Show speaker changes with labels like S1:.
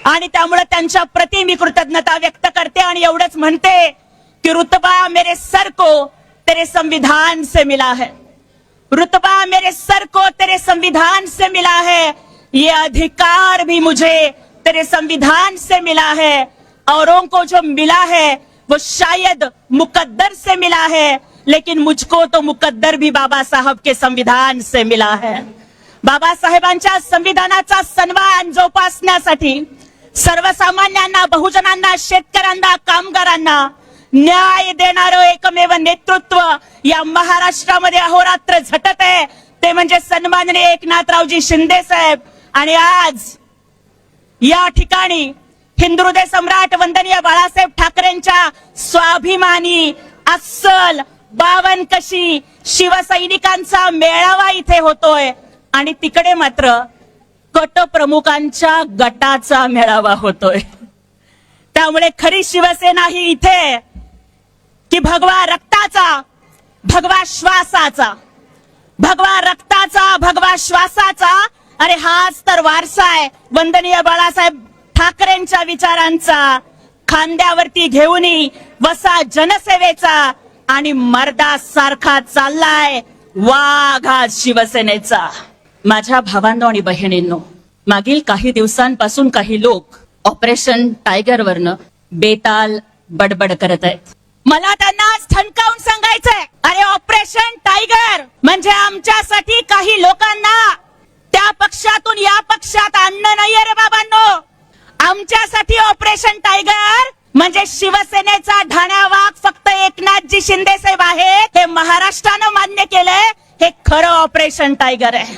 S1: आणि त्यामुळे त्यांच्या प्रति मी कृतज्ञता व्यक्त करते आणि एवढंच म्हणते कि रुतबा मेरे सर को तेरे संविधान से मिला है, रुतबा मेरे सर को तेरे संविधान से मिला है, ये अधिकार भी मुझे तेरे संविधान से मिला है। औरों को जो मिला है वो शायद मुकद्दर से मिला है, लेकिन मुझको तो मुकद्दर भी बाबा साहब के संविधान से मिला है। बाबासाहेबांच्या संविधानाचा सन्मान जोपासण्यासाठी सर्वसामान्यांना, बहुजनांना, शेतकऱ्यांना, कामगारांना न्याय देणारं एकमेव नेतृत्व या महाराष्ट्रामध्ये अहोरात्र झटत आहे, ते म्हणजे सन्माननीय एकनाथरावजी शिंदे साहेब। आणि आज या ठिकाणी हिंदुहृदय सम्राट वंदनीय बाळासाहेब ठाकरेंच्या स्वाभिमानी अस्सल 52 कशी शिवसैनिकांचा मेळावा इथे होतोय आणि तिकडे मात्र गट प्रमुखांच्या गटाचा मेळावा होतोय। त्यामुळे खरी शिवसेना ही इथे की भगवा रक्ताचा, भगवा श्वासाचा, भगवा रक्ताचा, भगवा श्वासाचा, अरे हाच तर वारसा आहे वंदनीय बाळासाहेब ठाकरेंच्या विचारांचा। खांद्यावरती घेऊन वसा जनसेवेचा आणि मर्दासारखा चाललाय वाघ आज शिवसेनेचा। माझ्या भावांनो आणि बहिणींनो, मागील काही दिवसांपासून काही लोक ऑपरेशन टायगर वरनं बेताल बडबड करत आहेत। मला त्यांना ठणकावून सांगायचंय, अरे ऑपरेशन टायगर म्हणजे आमच्यासाठी काही लोकांना त्या पक्षातून या पक्षात आणणं नाहीये रे बाबांनो। आमच्यासाठी ऑपरेशन टायगर म्हणजे शिवसेनेचा ढाण्या वाघ फक्त एकनाथजी शिंदे साहेब आहे हे महाराष्ट्रानं मान्य केलंय, हे खरं ऑपरेशन टायगर आहे।